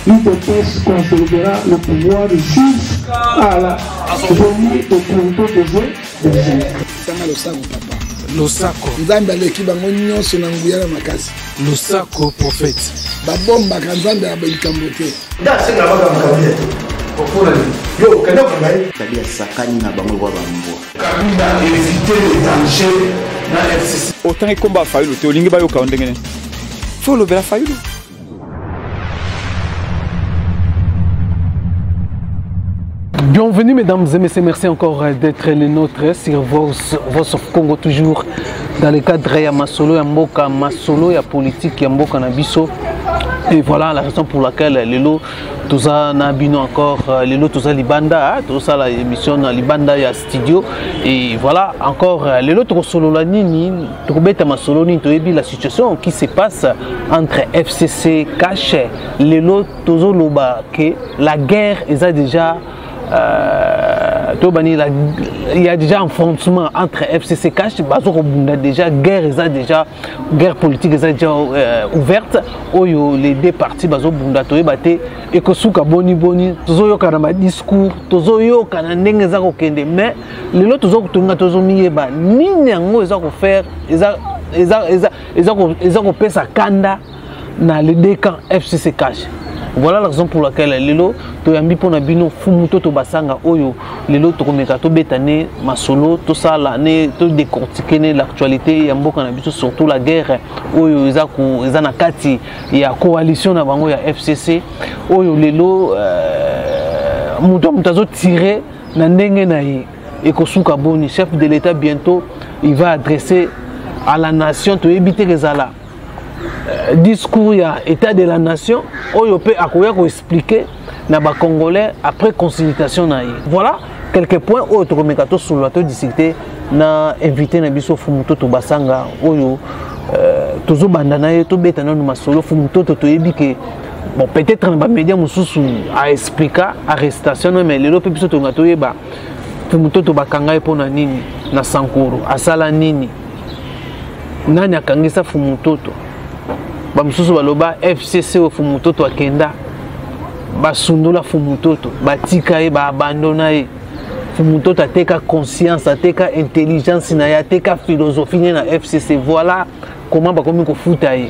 l'UDPS consolidera le pouvoir jusqu'à la venue de Conto des Losako. Nzambe aleki bango nyonso na nguya na makasi. Losako prophète. Babomba kanzambe abelikambo te. Ndasenga baka mukabile. Okuna yo kana kangai. Tabia sakani na bango kwa bambo. Kabila éviter les dangers na FCC. Autant que combat faillu te olingi ba yo ka ndengene. Faut le bela faillu. Bienvenue mesdames et messieurs, merci encore d'être les nôtres sur Voice of Congo, toujours dans le cadre de Masolo, Yamboka, Masolo, ya politique, Yamboka Nabiso. Et voilà la raison pour laquelle les lots, tout ça Nabino encore, les lots, tout ça Libanda, tout ça la émission Libanda, ya studio. Et voilà encore les lots, tout solo la nini, tout bête Masolo, ni tout la situation qui se passe entre FCC, Cash, les lots, tout ça loba, que la guerre, ils a déjà. Il y a déjà un affrontement entre FCC Cash, déjà guerre politique déjà ouverte. Les deux parties et que souka boni tozo kana discours tozo kana ndenge za kokende mais lelo tozo kutunga tozo miyeba nini yango eza ko faire eza ko pesa kanda na les deux camps FCC Cash. Voilà la raison pour laquelle lelo to yambi pona bino fumu to basanga oyo lelo to komeka to betane masolo to sala ne to décortiquer l'actualité ya mboka na biso surtout la guerre oyo eza na kati ya coalition na bango ya FCC oyo lelo muto tirer na ndenge na ye ekosuka boni chef de l'État bientôt il va adresser à la nation to éviter que ça discours ya état de la nation oyo pe akoya ko expliquer na ba congolais après consultation na ye. Voilà quelques points oyo to komeka to solo to discuter na invité na biso Fumuto to basanga oyo tozo banda na ye to beta na masolo Fumuto to yebi ke bon peut-être na ba média mususu a expliquer arrestation mais lelo pe biso to ngato yeba Fumuto to bakanga pona nini na Sankuru asala nini nani akangisa Fumuto bamususu baloba FCC au Fumutoto akenda basundula Fumutoto batika ye ba abandona ye Fumutoto ateka conscience ateka intelligence na ya ateka philosophie na FCC. Voilà comment bakomi ko futa ye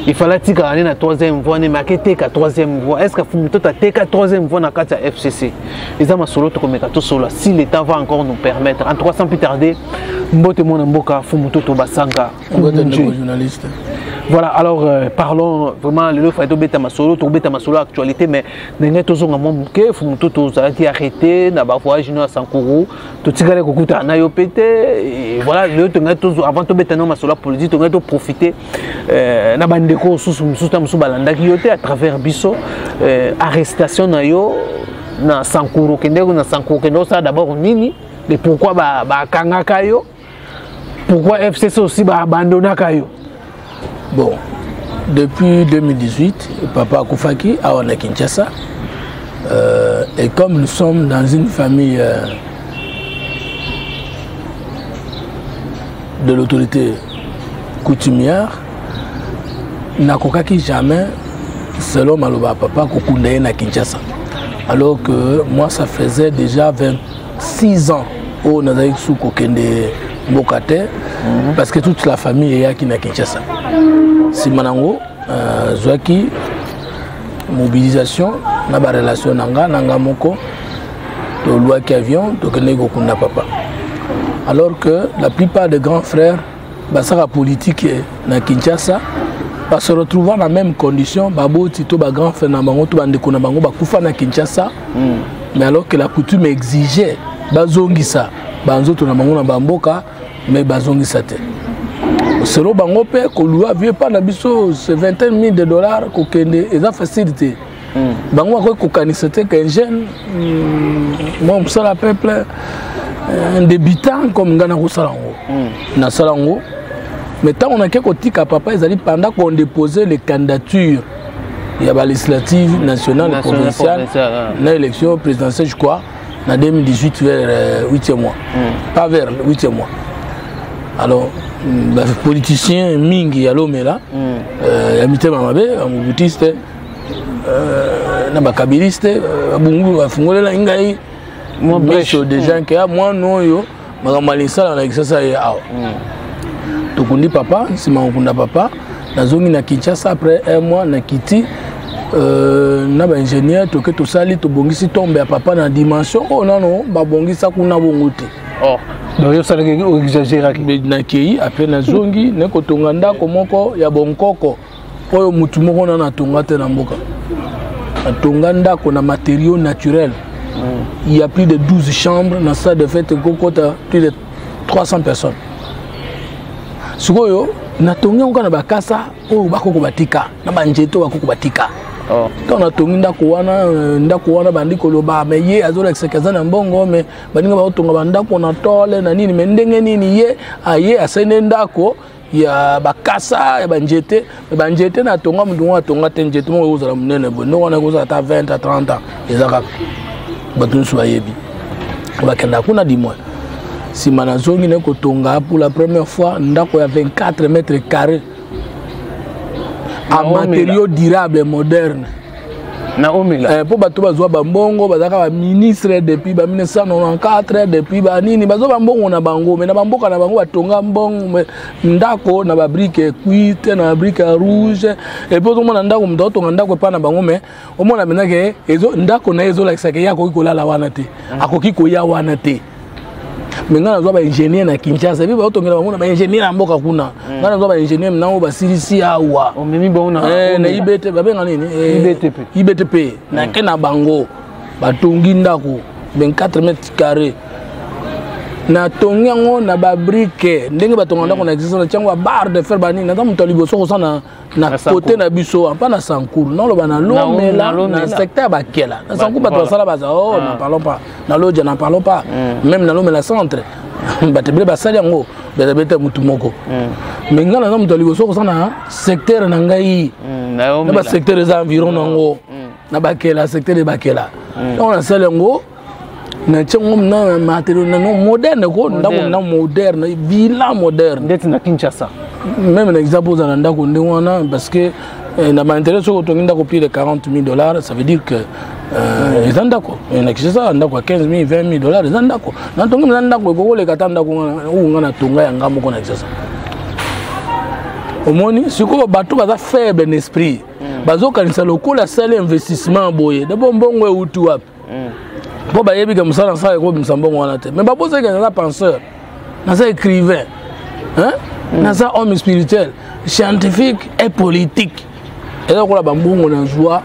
il fallait tika aller na troisième voie ne maketeka troisième voie. Est-ce que Fumutoto ateka troisième voie na kati ya FCC eza masolo to komeka to solo si l'état va encore nous permettre en 300 plus tarder mbote mona mboka Fumutoto basanga journaliste. Voilà, alors parlons vraiment le fait de beta masolo actualité mais n'engagez tous en mon bouquet Fumutoto a été arrêté na ba voyage à Sankuru tout tigale ko kuta na yo pété et voilà le tenga tous avant de beta no masolo politique tenga to profiter na bandeko sous balanda ki yote à travers biso arrestation na yo na Sankuru kendeko na Sankuru kendo ça d'abord nini et pourquoi ba kanga kayo pourquoi FCC aussi ba abandonna kayo. Bon, depuis 2018, papa Koufaki a à Kinshasa. Et comme nous sommes dans une famille de l'autorité coutumière, n'a jamais, selon Maloba papa, Kokundaye na Kinshasa. Alors que moi, ça faisait déjà 26 ans au Nazaïk Souko Kende Mbokate, parce que toute la famille est à Kinshasa. Si Manango, Zouaki, mobilisation, na ba relation nanga moko, to Louaki avion, to Kenego Kunda papa. Alors que la plupart des grands frères, basara politique na Kinshasa, va se retrouver dans la même condition, babo tito ba grand frère na bango to bandeko na bango bakufa na Kinshasa. Mais alors que la coutume exigeait bazongisa, banzo to na bango na bamboka, mais bazongisa te. Selon bango pe ko loi vieux pas na biso c'est 21 000 $ ko kende et ça facilité. Bango ko kanisete qu'un jeune moi ça la peuple un débutant comme ngana ko salango. Na salango mais tant on a quelque tika papa ils allaient pendant qu'on déposait les candidatures il y a la législative nationale et provinciale na élection présidentielle je crois en 2018 vers 8e mois. Pas vers 8e mois. Alors les politiciens mingi ya lomela ya mitema mabe amubutiste na bakabiliste bungu afungolela ngai moi brèche des gens qui a moi non yo makamalisala na kisasa ya awa tokundi papa sima okunda papa nazongi na Kinshasa après un mois na kiti na ba ingénieur toke tosali tobongisi tombe ya papa na dimension oh non babongisa kuna bongote oh donc yo sala ke exagérer na kei après nazongi ne kotonga ndako moko ya bonkoko oyo mutu moko na tonga te na mboka atonga ndako na matériaux naturels. Il y a plus de 12 chambres dans ça de fait kokota plus de 300 personnes. Sikoyo na tonga ngana bakasa oyo bakoko batika na banjeto bakoko batika. Oh. Quand on a tongi ndako wana bandiko loba me ye azola exekeza na mbongo me baninga ba tonga bandako na tole na nini me ndenge nini ye aye asene ndako ya bakasa ya banjete na tonga mudunga tonga tenjete mo uzala munene bo ndo wana kuza ta 20 à 30 ans ezaka batun so yebi bakenda kuna dimwa si manazongi ne ko tonga pour la première fois ndako ya 24 mètres carrés en matériaux durables modernes. Pour bato bazwa bambongo bazaka ba ministre depuis ba 1994 depuis ba nini bazwa bambongo na bango mais na bamboka na bango batonga mbongo ndako na ba brique cuite na brique rouge et puis tout monde ndako mto tonga ndako pa na bango mais au monde amena ke ezo ndako na ezo la kisake yako ikolala wana te akoki koya wana te menga nazwa ba ingénieur na Kinshasa biba otongela bango na ba ingénieur na mboka kuna ngana nazwa ba ingénieur mnango basilisi awa o memi bona na IBT babenga nini IBTP na kena bango batongi ndako 24 mètres carrés na tongango na ba brique ndenge batonga ndako na existence chango ba barre de fer banini na muto liboso ko sana na côté na biso pas na Sankour non lo bana lomela na secteur bakela na Sankour bato sala baza oh n'en parlons pas na loja n'en parlons pas même na lomela centre batebele basali yango betebete mutu moko mais ngana na muto liboso ko sana secteur na ngai na ba secteur des environs nango na bakela secteur de bakela donc na sala yango na tchengo na matériaux na moderne ko ndako na moderne villa moderne ndeti na Kinshasa même un exemple dans ndako ndwana parce que na m'intéresse au tonginda ko plus de $40,000 ça veut dire que les ndako na Kinshasa ndako $15,000 $20,000 les ndako na tonginda ndako ko le katanda ko ngana tonga ya ngambo ko na Kinshasa omoni siko bato baza faible en esprit bazo kanisa lokola sale investissement boye de bonbongo eutu wapi pour bayebi que musala sa ko msambongo wana te mais baboze que na penseur na sa écrivain hein na sa homme spirituel scientifique et politique et là ko la bambongo na joie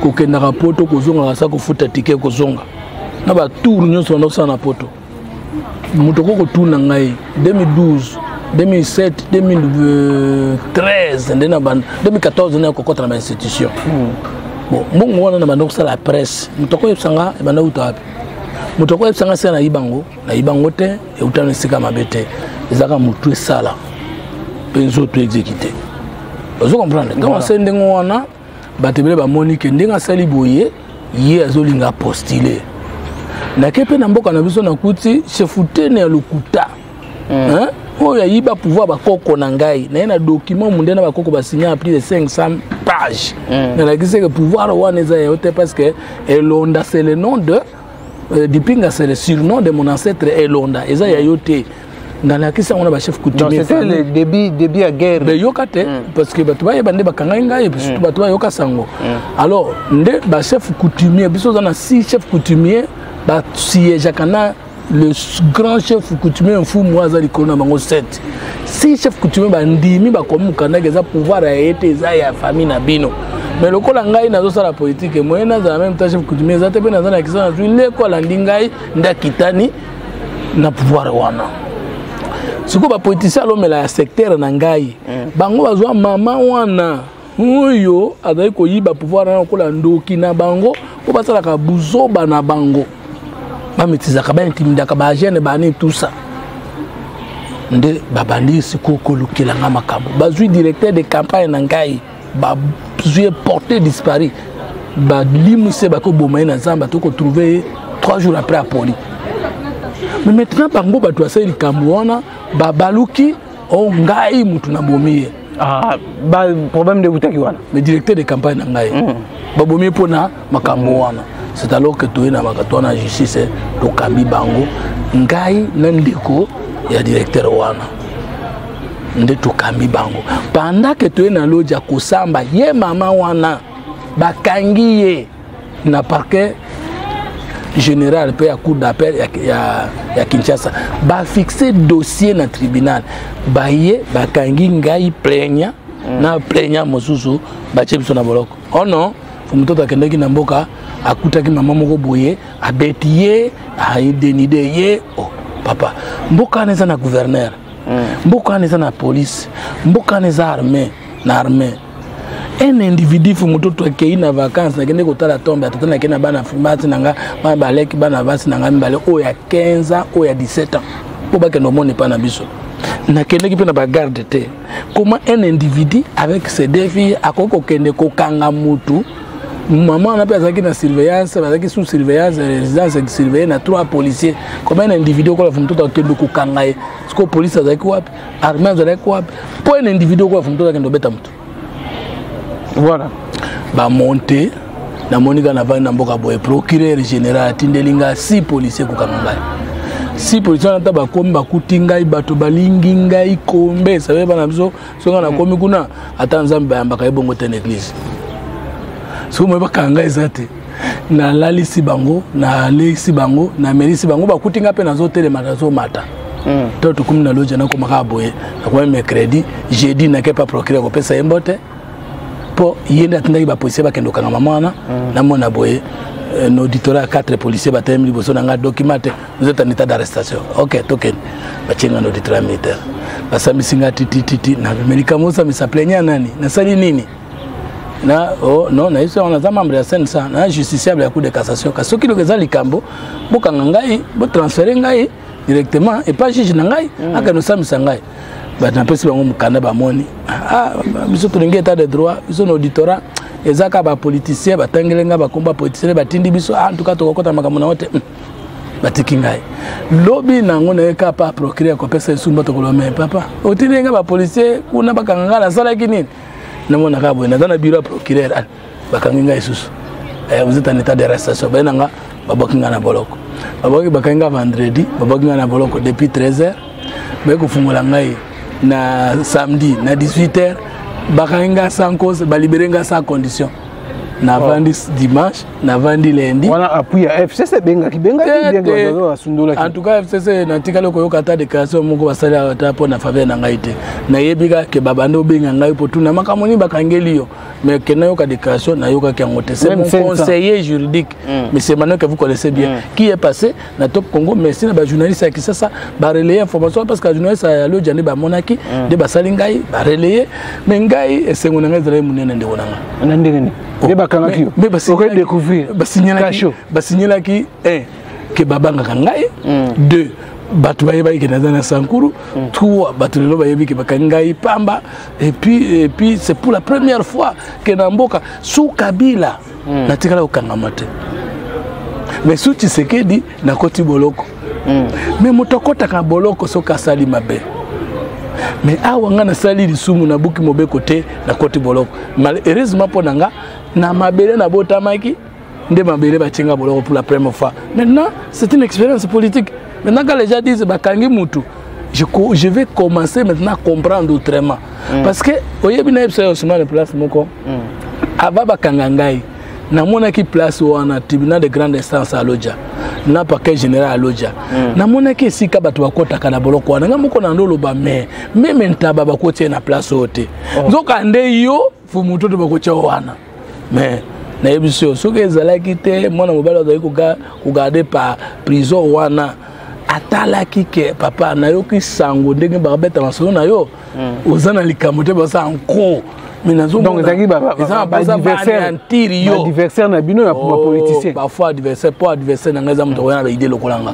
ko kenda ka poto ko zonga sa ko futa ticket ko zonga na ba tour nyonso na sa na poto mutoko ko tuna ngai 2012 2007 2013 ndena ban 2014 na ko kota na institution bon mbongo wana na bandoko sala presse mutoko yebsanga e banda utapi mutoko yebsanga sala na ibango te e utana sika mabete ezaka mutu sala penzo to exécuter vous comprenez quand c'est ndengo wana batebele ba monique ndenga sali boye ye azolinga postuler na kepe na mboka na biso na kuti chefutene ya lokuta hein oyo yiba pouvoir bakoko na ngai na ena document mundena bakoko ba signer plus de 500 pages na la gise que pouvoir wana za yote parce que Elonda c'est le nom de Dipinga c'est le surnom de mon ancêtre Elonda eza ya yote dans la kisa on a ba chef coutumier c'était le début à guerre mais yokate parce que batu ba yebande bakanga ngai puis batu ba yokasango alors nde ba chef coutumier biso za na 6 chefs coutumiers ba siège kana le grand chef coutumier fou moi za likona bango 7 si chef coutumier bandimi ba komukana geza pouvoir a été za ya famille na bino mais lokola ngai nazo sala politique moyena za même temps chef coutumier za te pe na za na kisa na le ko la ndingai ndakitani na pouvoir wana siko ba politicien alomela ya secteur na ngai bango bazwa mama wana oyo azali koyiba pouvoir na kola ndoki na bango ko basala ka buzoba na bango bamitizaka ba intimidaka ba jeune bani tout ça nde babandi siko kolukela nga makabo bazui directeur de campagne na ngai bazui porté disparu ba limuse bako bomaye na zamba to ko trouver 3 jours après à Poli mais maintenant bango bato asali kambo wana babaluki o ngai mutu na bomiye Ah, problème de Boutaki wana. Le directeur de campagne nangai. Babomi pona makambo wana. C'est alors que tu es na makatona justice to kambi bango ngai nandiko ya directeur wana. Nde to kambi bango. Pendant que tu es na loja kosamba ye mama wana bakangi ye na parquet général pe ya cour d'appel ya Kinshasa ba fixer dossier na tribunal ba ye bakangi ngai plaignant na plaignant mosusu ba chepso na boloko oh non mtoto akendaki na mboka akutaki mama moko boye abeti ye aidénide ye oh papa mboka neza na gouverneur mboka neza na police mboka neza armée na armée un individu fu mtoto akei na vacances na kende kotala tombe atotana kena bana fumbati nanga ba baleki bana basi nanga mbale o ya 15 ans o ya 17 ans po ba kendo mone pa na biso na kende ki pe na ba garde te comment un individu avec ses deux filles akoko kende ko kanga mutu maman na pesa ki na surveillance bazaki sous surveillance résidence surveillée na 3 policiers comment un individu ko la fu mtoto kende ko kanga e sko police azaki wapi armée azaki wapi po un individu ko la fu mtoto kende beta mutu. Voilà. Ba monter na monika na vana mboka boye procureur général tindelinga 6 policiers ko kanga. 6 policiers na taba kombi ba kutinga bato balingi ngai kombe sabe bana biso songa na komi kuna ata nzambe yamba ka ebongo te na église. So mo ba kanga ezate na lalisi bango na lesi bango na merisi bango ba kutinga pe na zo tele matazo mata. Toto kumi na loja na ko maka boye na kwa mercredi jeudi na kepa procureur ko pesa embote. Po yenda tindaki ba policier ba kendo kanga mamana na mona boye no auditorat 4 policiers ba temli boso na nga documenté vous êtes en état d'arrestation OK token ba chenga no auditorat militaire ba samisinga titi na Amerika mosa mi saplenya nani na sali nini na oh non na iso on a membre ya sensa na justiciable ya cour de cassation ka soki lokeza likambo bokanga ngai bo transférer ngai directement et pas juge na ngai aka no samisa ngai ba na pesi bango mukanda ba moni biso tulingi état de droit biso no auditorat ezaka ba politicien batangelenga ba komba politicien batindi biso en tout cas to kokota makambo na wote batiki ngai lobi nango na eka pa procureur ko pesa sumba to kolome papa otilenga ba policier kuna bakanga la sala kinini na mona ka boina dans bureau procureur bakanga ngai susu vous êtes en état d'arrestation benanga babokinga na boloko baboki bakanga vendredi babokinga na boloko depuis 13h beko fungola ngai na samedi na 18h bakanga sans cause baliberenga sans condition na vandi dimanche na vandi lundi wana appui ya FCC benga kibenga asundula en tout cas FCC na tikalo ko yokata déclaration moko basala ata po na faveur na ngai te na yebika ke babando benga ngai po tuna makamoni bakangeli yo mais que na yoka déclaration na yoka ki ngote c'est mon conseiller juridique mais c'est maintenant que vous connaissez bien qui est passé na Top Congo merci na ba journaliste qui ça ba relayer information parce que journaliste ya lo jani ba monaki de basali ngai ba relayer mais ngai esengo na ngai zala munene ndeko nanga na ndenge ni bakanga kiyo aurait découvrir basignala qui que babanga kangai 2 batu bayeba ki na Sankuru 3 batu lelo bayebi ki bakangai pamba et puis c'est pour la première fois que na mboka sous Kabila na tikala okangamate mais sous Tshisekedi na koti boloko mais motokota ka boloko soka sali mabe mais awanga na sali lisumu na buki mobe côté na koti boloko malheureusement ponanga na mabele na botamaki nde mabele bachenga boloko pour la première fois maintenant c'est une expérience politique maintenant quand les gens disent bakangi mutu je vais commencer maintenant à comprendre autrement parce que oyebi na epsa osuma na place moko ava bakanga ngai na mona ki place wana tribunal de grande instance à Lodja na parquet général à Lodja na mona ki sika batu bakota kana boloko wana ngamoko na ndolo ba même ntaba bakotie na place ote nzoka nde yo fu mutu to bakotia wana mais na ebiso soki ezalaki te mwana mobali azali kogarde pa prison wana atalaki ke papa na yo ki sango ndenge bakabeta masolo na yo oza na likambo te basa encore donc ezaki adversaire na bino ya politicien parfois adversaire pour adversaire na ngaza moto wana ba idée lokolanga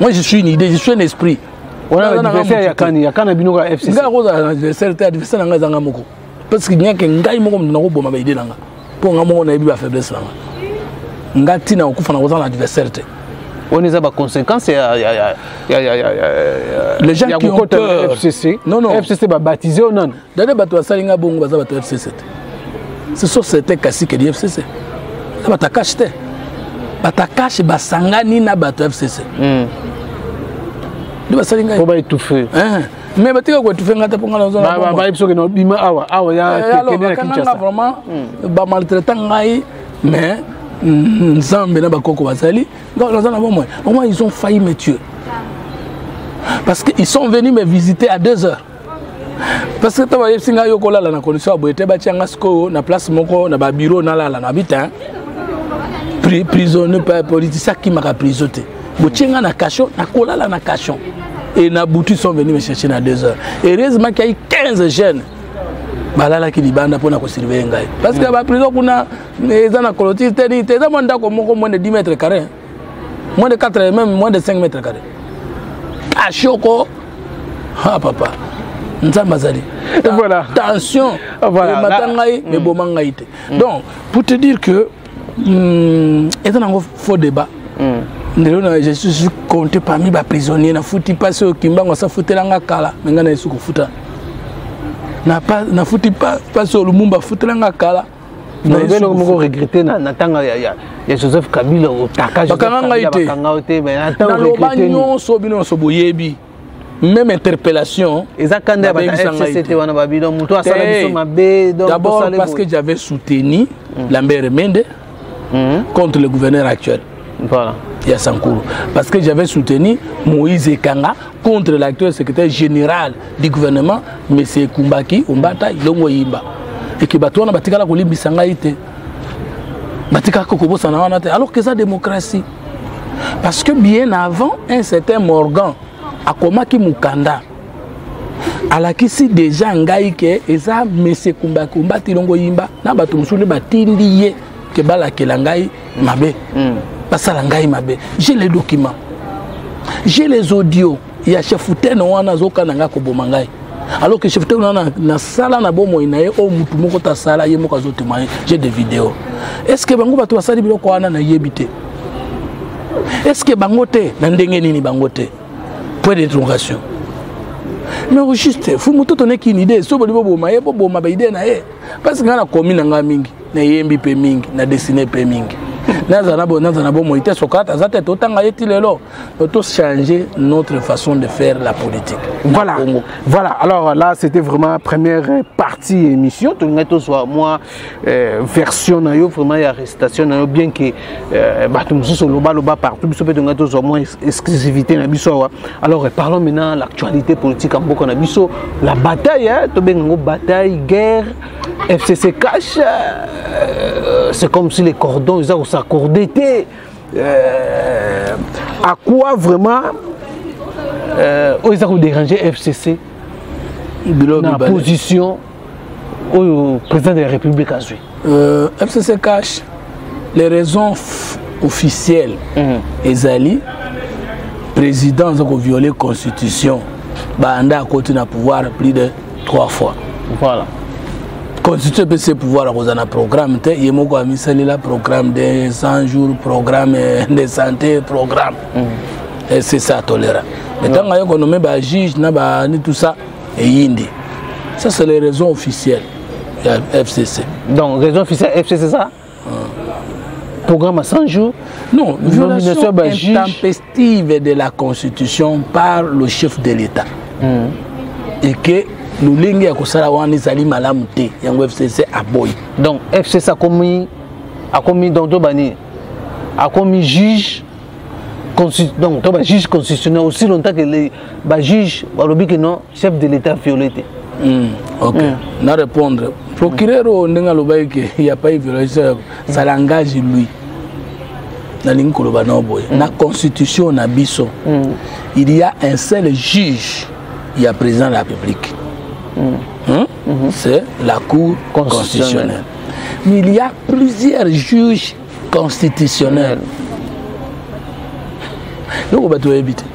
moi je suis une idée je suis un esprit on a adversaire ya kana bino ka FCC nga ko za adversaire te adversaire na ngaza ngamoko parce que nyake ngai moko mna ko boma ba idée nanga po nga moko na yebi ba faiblesse nanga ngati na okufa na kozana adversaire te On a des conséquences. Les gens qui ont peur. FCC. Non, non. FCC va baptiser ou non? D'ailleurs, bateau Salinga Bongo va bateau FCC. Ce sont certains cassis qui disent FCC. Ça va t'acacher. Batakash basangani na bateau FCC. De basalinga. Faut pas étouffer. Mais batika ko étouffer ngata ponga na zona. Ba biso ke no bima awa ya Kenya Kinshasa. Vraiment ba maltraitant ngai mais Nzambe na bakoko basali. Donc dans un moment, au moins ils ont failli me tuer. Parce qu'ils sont venus me visiter à 2 heures. Parce que taba yesinga yokola la na condition aboyete ba tianga sko na place moko na ba bureau na la na habitant. Prisonnier par politicien qui m'a prisonnier. Botienga na cachot, na kolala na cachot. Et na boutu sont venus me chercher à 2 heures. Heureusement qu'il y a eu 15 jeunes. Balala qui libanda pour na surveiller ngai. Parce que la prison kuna eza na clôture teni, eza monda ko moko moins de 10 mètres carrés. Moins de 4 même moins de 5 mètres carrés. Cachot ah papa. Nzambazali. Voilà. Attention. Voilà. Matangai mais bomangai te. Donc pour te dire que et un faux débat. Je suis compté parmi les prisonniers. Na fouti pas ceux qui m'ont ça fouté la kala. Mais ngana isu kufuta. Na fouti pas sur le mumba fouté la kala. Na beno mo regretter na tanga ya Joseph Kabila au takage. Bakanga ite. Mais attends regretter. So bino so boyebi. Même interpellation. D'abord parce que j'avais soutenu Lambert Mende contre le gouverneur actuel. Voilà. Yassankuru. Parce que j'avais soutenu Moïse Ekanga contre l'actuel secrétaire général du gouvernement, M. Kumbaki, Umbata, Ilongo Yimba. Et que Batouana Batikala Kolimbi Sangaïte. Batika Kokobo Sanawanate. Alors que c'est la démocratie. Parce que bien avant, un certain Morgan, Akomaki Mukanda, alakisi déjà ngaïke, et ça, M. Kumbaki, Umbata, Ilongo Yimba, na Batumsuni Batiliye, que Balakelangaï, Mabe. J'ai les documents, j'ai les audios. Il y a chef Fouten wana zoka nanga kobomangai. Alors que chef Fouten wana na sala na bomo inaye o mutu moko ta sala ye moko zo témoigner. J'ai des vidéos. Est-ce que bango bato basali biloko wana na yebite? Est-ce que bango te na ndenge nini bango te? Point d'interrogation. Mais au juste, faut muto tonne ki une idée, so bolibo boma ye bo boma ba idée na ye. Parce que na komi na nga mingi, na yembi pe mingi, na dessiner pe mingi. Changer notre façon de faire la politique. Voilà. Voilà. Alors là, c'était vraiment la première partie émission. Tout le monde soit moi version vraiment il y a arrestation bien que partout moins exclusivité na biso. Alors parlons maintenant de l'actualité politique en Boko na biso, la bataille bataille guerre FCC cash c'est comme si les cordons ils ont s'accordé à quoi vraiment ils ont dérangé FCC dans la position au président de la République a joué. FCC cache les raisons officielles. Ezali président a violé la constitution, Banda a continué à pouvoir plus de 3 fois. Voilà. Constitution peut se pouvoir à un programme, il y a un programme de 100 jours, programme de santé, programme. Et c'est ça tolérant. Mais tant qu'on nomme un juge, tout ça, et Yindi. Ça, c'est les raisons officielles de FCC. Donc, raison officielle FCC, c'est ça? Programme à 100 jours? Non, violation intempestive de la Constitution par le chef de l'État. Et que nous l'ingé à Kosalawan Isali Malamute, Yango FCC à Boy. Donc FCC a commis dans Tobani, a commis juge donc juge constitutionnel aussi longtemps que les juges que non chef de l'État violé. Ok. Na répondre. Procureur il n'y a pas eu violation, ça l'engage lui. Dans la constitution na biso, il y a un seul juge, il y a président de la République. C'est la Cour constitutionnelle. Mais il y a plusieurs juges constitutionnels. Donc, on va tout éviter.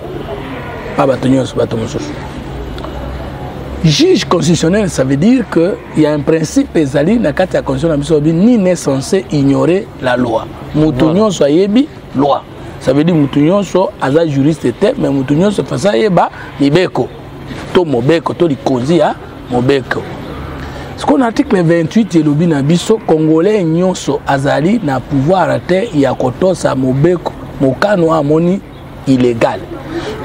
Juge constitutionnel, ça veut dire qu'il y a un principe dans la Constitution, ni n'est censé ignorer la loi. Moutonio soit loi. Ça veut dire mutunyon so aza juriste était mais mutunyon so fasa yeba mibeko. To mobeko to likozi ya mobeko. Ce qu'on article 28 elobi na biso congolais nyonso azali na pouvoir te ya kotosa mobeko mokano amoni illégal.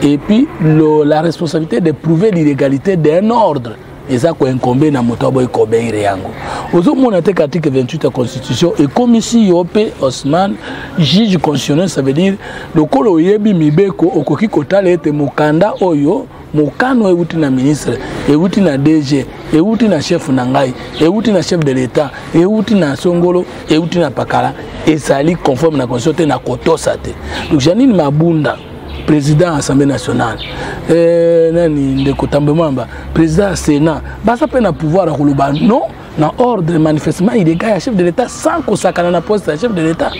Et puis la responsabilité de prouver l'illégalité d'un ordre. Et ça quoi incombe na motobo ikobeire yango. Ozo mona te article 28 de la constitution et comme ici Yopé Osman juge constitutionnel, ça veut dire le kolo yebi mibeko okoki kotala ete mokanda oyo mokano euti na ministre euti na DG euti na chef nangai euti na chef de l'état euti na Songolo euti na Pakala et ça li conforme na constitution na kotosa te. Donc Janine Mabunda président de l'Assemblée nationale, président du Sénat, ça peut un pouvoir à Koulouba. Non, dans l'ordre manifestement, il est chef de l'État sans que ça ait un poste de chef de l'État.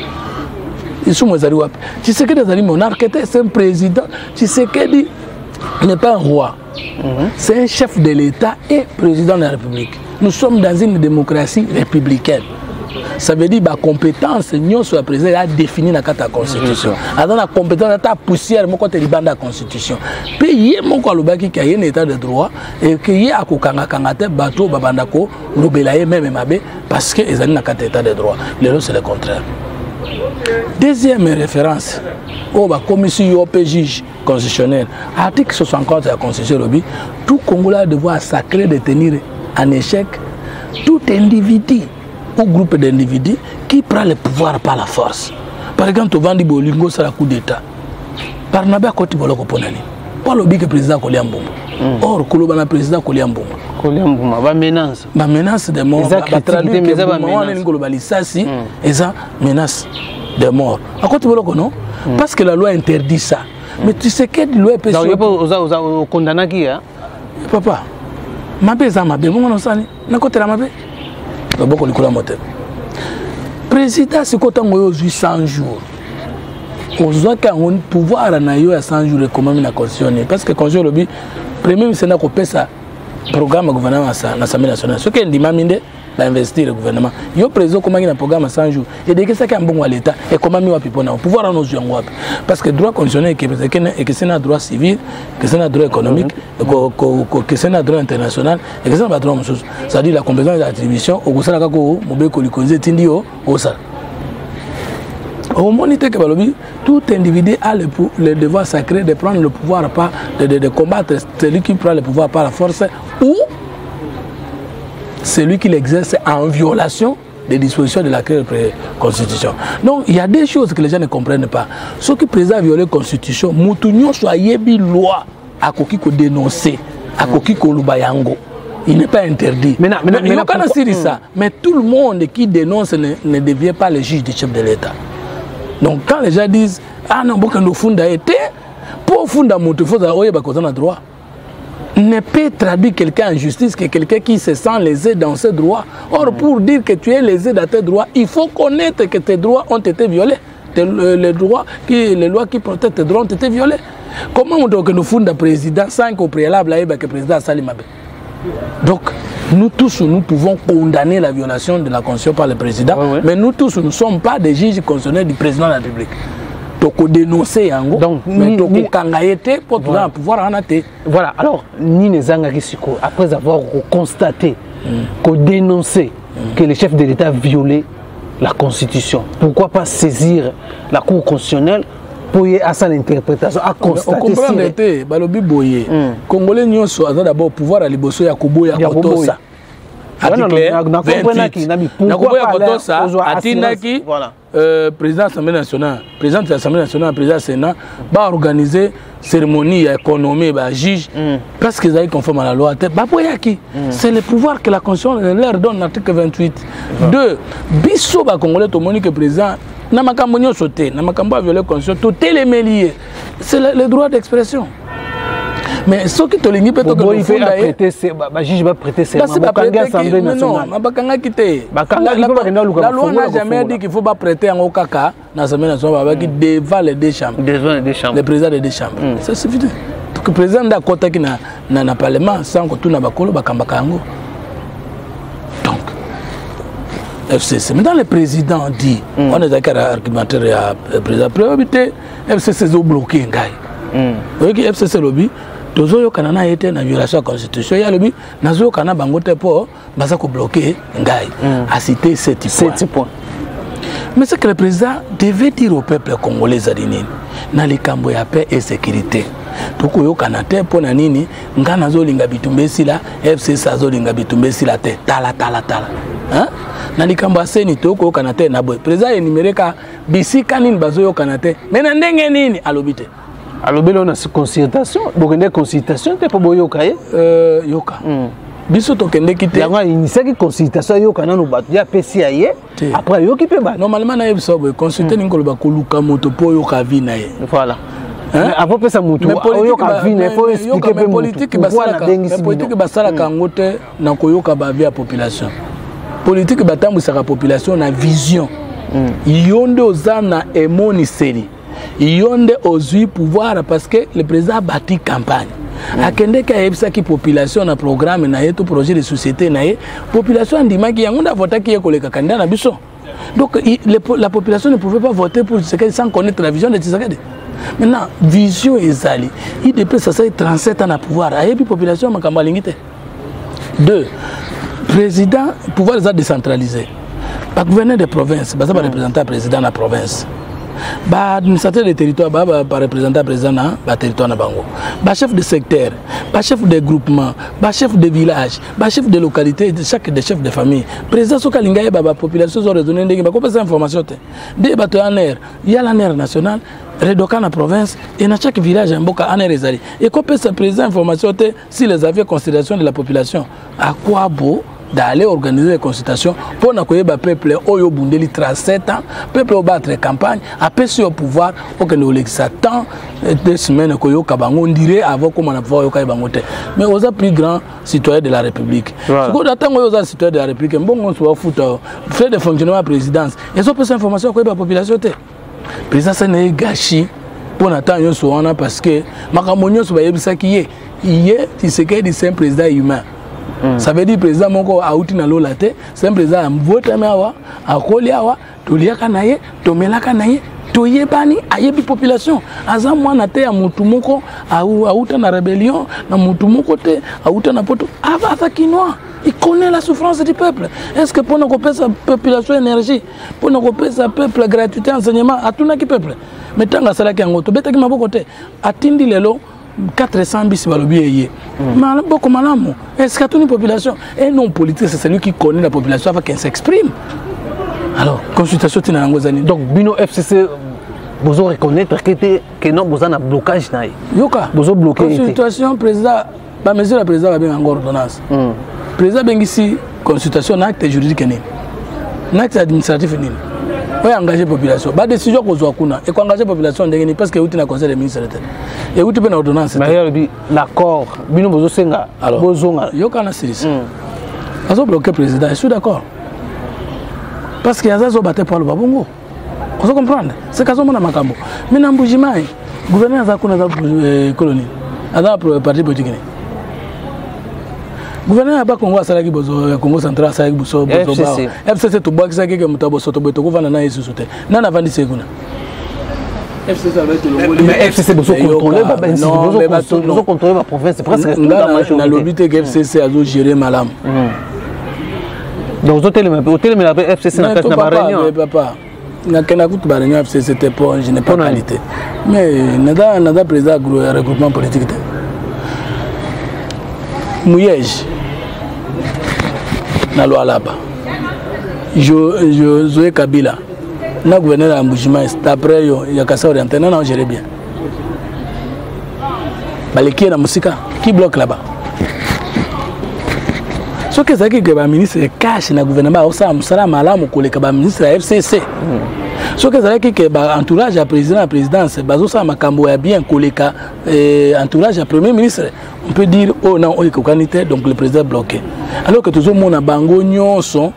Tu sais que les monarques, c'est un président. Tu sais qu'il n'est pas un roi. C'est un chef de l'État et président de la République. Nous sommes dans une démocratie républicaine. Ça veut dire que la compétence, nous sommes président a défini dans la Constitution. Alors la compétence est poussière, moi quand il la Constitution. Puis il y a mon kolobaki qui a un état de droit et qui y a kokanga kangate bateau babandako lobelaye même mabé parce que ils ont un état de droit. Le c'est le contraire. Deuxième référence, la commission juge constitutionnel, article 64 de la Constitution, tout Congolais a devoir sacré de tenir en échec tout individu ou groupe d'individus qui prend le pouvoir par la force. Par exemple, tu vends Bolingo sur la coup d'État. Par Nabia Koti Boloko Ponani. Pas le big président Koliambomba. Or, Kolobana président Koliambomba. Koliambomba, va menace. Ma menace de mort. Va traduire que ça menace de mort. À quoi tu veux le non? Parce que la loi interdit ça. Mais tu sais que la loi peut se condamner qui hein? Papa, ma beza ma bé, mon sani, na côté la ma bé. Beaucoup de couleurs moteur. Président, c'est quand on a 800 jours. On a un pouvoir à 100 jours comme la constitution. Parce que quand je le dis, le premier ministre a fait ça programme gouvernement à l'Assemblée nationale. Ce qui est dit, investir le gouvernement. Il y a un président qui a un programme à 100 jours. Et dès que ça a un bon à l'État, et comment il a un pouvoir à nos yeux. Parce que le droit constitutionnel, que c'est un droit civil, que c'est un droit économique, que c'est un droit international, et que c'est un droit de choses. C'est-à-dire la compétence de l'attribution, au Goussala Kako, Mobeko Likonze, Tindio, Osa. Au moment où tout individu a le devoir sacré de prendre le pouvoir, de combattre celui qui prend le pouvoir par la force, ou celui qui l'exerce en violation des dispositions de la Constitution. Donc, il y a des choses que les gens ne comprennent pas. Ceux qui président violé la Constitution, Moutounion soit yebi loi à koki ko dénoncer, à koki ko lubayango. Il n'est pas interdit. Mais tout le monde qui dénonce ne devient pas le juge du chef de l'État. Donc, quand les gens disent ah non, bon, nous funda été, pour funda moutou, il faut avoir un droit. Ne peut traduire quelqu'un en justice que quelqu'un qui se sent lésé dans ses droits. Or, pour dire que tu es lésé dans tes droits, il faut connaître que tes droits ont été violés. Les lois qui protègent tes droits ont été violées. Comment on doit que nous fondons un président sans qu'au préalable, que le président Salimabé? Donc, nous tous, nous pouvons condamner la violation de la Constitution par le président, mais nous tous, nous ne sommes pas des juges constitutionnels du président de la République. Donc, dénoncer en gros, mais pour pouvoir en attaquer. Voilà, alors, Nine Zangarisiko, après avoir constaté, dénoncé que le chef de l'État a violé la Constitution, pourquoi pas saisir la Cour constitutionnelle pour y avoir l'interprétation, à constater. On comprend que Balobi Boye, Congolais nyonso a d'abord pouvoir à liboso ya Kobo ya Kotosa. Article 28. Na Kobo ya Kotosa, Atinaki, président de l'Assemblée nationale, président de l'Assemblée nationale, président du Sénat, va organiser cérémonie économie, juge, parce qu'ils sont conformes à la loi. C'est le pouvoir que la Constitution leur donne, l'article 28. 2. Bisso Congolais, tout le monde que président. Namakambo sauté, Namakambo a violé la Constitution, tout est lié. C'est le droit d'expression. Mais ce qui te l'ingé peut être il faut prêter, le juge va prêter serment. La loi n'a jamais dit qu'il ne faut pas prêter en Okaka dans l'Assemblée nationale devant les deux chambres. Le président des deux chambres. C'est suffisant. Donc le président n'a pas qui dans le Parlement sans que tout n'a pas collé. Donc, FCC. Maintenant, le président dit, on est d'accord argumentaire à président, priorité, FCC est bloqué. Vous voyez que FCC lobby, Tozo yo kanana été na violation de la constitution. Il y a lobby, nazo kana bangote pour basako bloquer ngai. A cité 7 points. Mais c'est que le président devait dire au peuple congolais zadinine, na likambo ya paix et sécurité. Toko yo kanate pour na nini, ngana zo linga bitumbesi la, FCC zo linga bitumbesi la te, tala. Hein? Na likambo aseni toko yo kanate na boy. Président énuméré ka bisika nini bazo yo kanate, mais na ndenge nini alobite. Alors, on a une consultation. Donc, une consultation, tu peux yoka. Yoka. Biso to kende kite. Il y a une consultation yoka na no ba. Il y a PCAye. Après yoki pe ba. Normalement na yebso bo consulter ninko ba koluka moto po yoka vi na ye. Voilà. Mais après ça moto yoka vi na faut expliquer pe politique basala. Politique basala kangote na koyoka ba vi a population. Politique batambu saka population na vision. Yonde ozana emoni seri. Yonde ozui pouvoir parce que le président a bâti campagne. Akende ka yebisa ki population na programme na yeto projet de société na ye population ndima ki yango nda vota ki yekoleka candidat na biso. Donc la population ne pouvait pas voter pour Tshisekedi sans connaître la vision de Tshisekedi. Maintenant vision ezali il depuis ça 37 ans à pouvoir a yebi population makamba lingite. 2 président pouvoir les décentralisé. Pas gouverneur de province, ba ça représenter président la province. Bah administrateur des territoires bah représentant président na ba territoire na bango bah chef de secteur bah chef de groupement bah chef de village bah chef de localité chaque des chefs de famille président soka lingaye ba population so raisonner ndenge ba ko pesa information te de bato en air il y a l'ANR national redoka na province et na chaque village mboka ANR ezali et ko pesa président information te si les avis considération de la population à quoi beau d'aller organiser des consultations pour n'accueillir le peuple au Bundeli 37 ans, peuple au battre campagne, après sur pouvoir, pour que nous l'exactons 2 semaines que yo kabango on dirait avant comment on a pouvoir yo kabangote. Mais aux plus grands citoyens de la République. Ce qu'on attend aux citoyens de la République, bon on soit foot, fait de fonctionnement à la présidence. Et ça peut cette information que la population te. Président ça n'est gâchis pour attendre yo soit parce que makamonyo soit yebisa qui est, tu sais que c'est un président humain. Ça veut dire que le président Moko a outi na lola te, c'est un président a voté awa, a koli awa, toliaka na ye, tomelaka na ye, toyebani ayebi population. Aza mwana te ya mutu moko a outa na rébellion, na mutu moko te a outa na poto, ava kinoa. Il connaît la souffrance du peuple. Est-ce que pour nous couper sa population énergie, pour nous couper sa peuple gratuité enseignement, à tout le peuple. Mais tant que ça là qui en goto, bête qui m'a beaucoup côté, atteindre les lots. 400 bis balobié. Mais beaucoup malamu. Est-ce que toute une population et non politique c'est celui qui connaît la population avant qu'elle s'exprime. Alors consultation tina ngozani. Donc bino FCC vous reconnaître que non vous en a blocage na. Yoka vous bloqué. Consultation président ba mesure la président va bien en ordonnance. Président bengisi consultation acte juridique né. Acte administratif né. Oui, engager la population. La décision qu'on a prise, et engager la population, parce que vous avez un conseil de ministre. Et vous avez une ordonnance. L'accord, vous avez un accord. Vous avez un accord. Vous avez bloqué le président. Je suis d'accord. Parce qu'il y a des gens qui ont babongo. Vous comprenez? C'est ce que vous avez dit. Mais dans le Boujima, le gouverneur a une colonie. Il a un parti politique. Le gouvernement n'a Congo Salaki Bozo, Congo Central Salaki Bozo, FCC to box Saki Mutabo Soto Beto Govana et Soute. Nan a vendu Seguna. FCC Bozo contrôler la province, c'est presque la majorité. La FCC a géré Malam. Donc, hôtel mais la FCC n'a pas réunion. Papa, n'a qu'un coup de réunion FCC c'était pas, je n'ai pas qualité. Mais nada président regroupement politique. Mouyej na loi là-bas. Joé Kabila, na gouverneur à Mboujima, après il y a qu'à orienter, non, géré bien. Baleki na musika, qui bloque là-bas? Ce que c'est que le ministre cache na gouvernement, au sein de malamu koleka ba ministre à FCC. Ce que c'est que l'entourage à président, à présidence, bazosa makambo ya bien koleka entourage à premier ministre. On peut dire oh non, donc le président bloqué. Alors que tout le monde a bango nyonso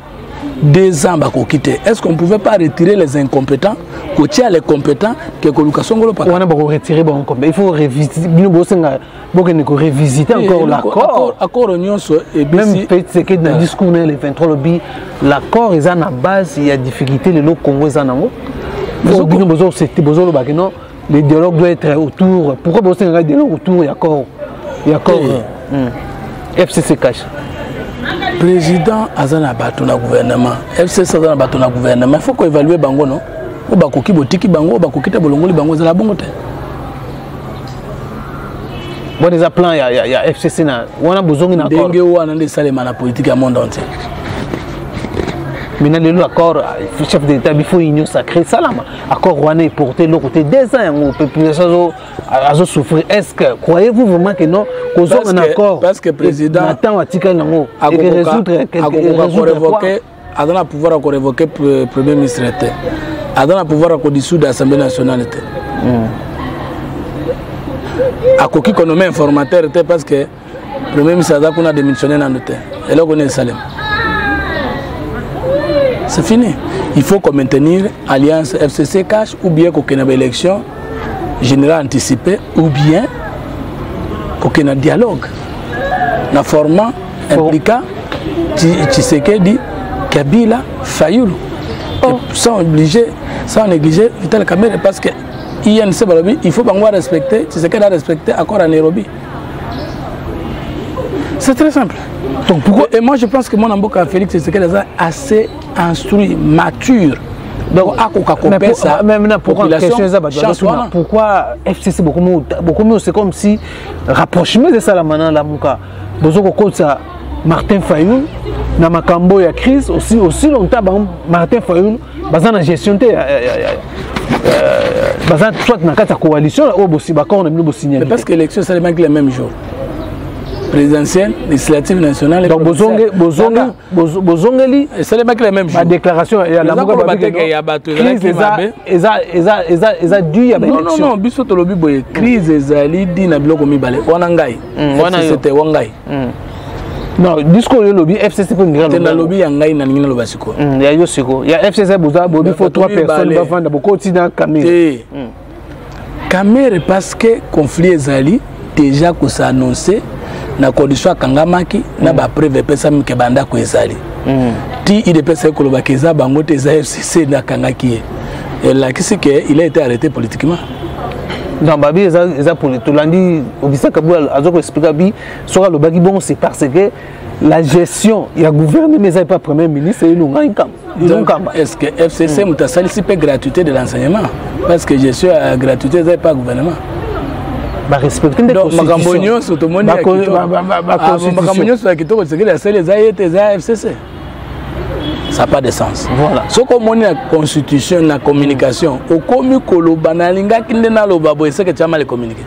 2 ans bako quitter. Est-ce qu'on ne pouvait pas retirer les incompétents kotia les compétents que koluka songolo pas. On a beaucoup retiré bon comme il faut revisiter revisiter encore l'accord. Accord nyonso et même fait c'est que dans discours le 23 lobby l'accord est en base il y a difficulté les Congo est en haut. Nous besoin c'était besoin le bac non le dialogue doit être autour pourquoi besoin un dialogue autour il y a accord FCC cache président azana bato na gouvernement FCC azana bato na gouvernement il faut qu'on évalue bango non o bakoki botiki bango bakokita bolongoli bango za la bongo te bon des plans il y a FCC na on a besoin d'un accord ndenge wana nde salema na politique à monde entier. Maintenant, l'accord, le chef de l'État, il faut une union sacrée. Salama. L'accord rwandais est porté de l'autre côté. Des ans, la population a souffert. Est-ce que, croyez-vous vraiment que non, qu'on a un accord? Parce que le président a pouvoir révoquer le Premier ministre. Il a pouvoir dissoudre l'Assemblée nationale. A coquille qu'on nomme informateur parce que le Premier ministre a démissionné dans le terre. Et là, on est Salem. C'est fini. Il faut qu'on maintienne l'alliance FCC cash ou bien qu'on ait une élection générale anticipée ou bien qu'on ait un dialogue. Un format impliquant Tshisekedi, Kabila, Fayoulou. Sans négliger Vital Kamerhe parce que il faut respecter Tshisekedi a respecté l'accord à Nairobi. C'est très simple. Donc pourquoi et moi je pense que mon amboka Félix Tshisekedi est assez instruit, mature. Donc à quoi ça même pourquoi FCC beaucoup mieux c'est comme si rapprochement de ça la maintenant la muka besoin ko ça Martin Fayoulou na makambo ya crise aussi longtemps Martin Fayoulou bazana gestion te bazana soit na kata coalition au bossi ba on a mis signaler parce que l'élection c'est les mêmes jours présidentielle, législative nationale. Donc, Bozongeli, c'est les mêmes jours. La déclaration, il y a la crise, dû. Non, biso lobi boye crise ezali di na biloko mibale. Wanangai. C'était Wangai. Non, discours le lobby FCC pour ngira le lobby yangai na ngina loba siko. Il y a yo siko. Il y a FCC boza bobi faut 3 personnes va vendre beaucoup dans Kamerhe. Kamerhe parce que conflit ezali déjà que ça annoncé na condition kangamaki na ba preuve pesa mike banda ko ezali ti il pesa ko loba keza bango te za FCC na kangaki et là qu'est-ce que il a été arrêté politiquement dans babi eza politique landi obisa kabou azoko expliquer bi sera le bagi bon c'est parce que la gestion il y a gouvernement mais pas premier ministre et nous est-ce que FCC mutasali si peu gratuité de l'enseignement parce que gestion gratuité c'est pas gouvernement respecter des constitutions. Ça n'a pas de sens. Voilà. Ce qu'on a la constitution, la communication, au commu koloba na linga kinde na loba boy c'est que tu as mal communiqué.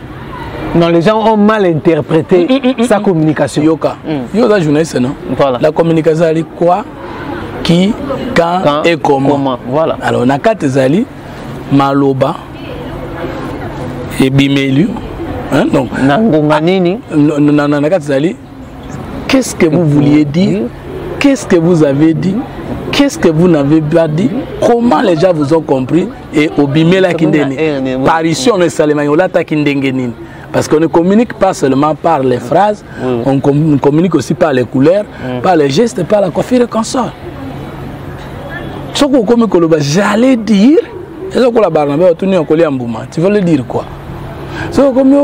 Non, les gens ont mal interprété sa communication. Yoka. Yoka journaliste non. Voilà. La communication c'est quoi, qui, quand et comment. Voilà. Alors na kate zali maloba et bimelu. Hein, donc, qu'est-ce que vous vouliez dire? Qu'est-ce que vous avez dit? Qu'est-ce que vous n'avez pas dit? Comment les gens vous ont compris? Et au bimela kindeni. Par ici, on est salémayola ta kindengenin. Parce qu'on ne communique pas seulement par les phrases, on communique aussi par les couleurs, par les gestes, par la coiffure et consort. J'allais dire, tu veux le dire quoi? So comme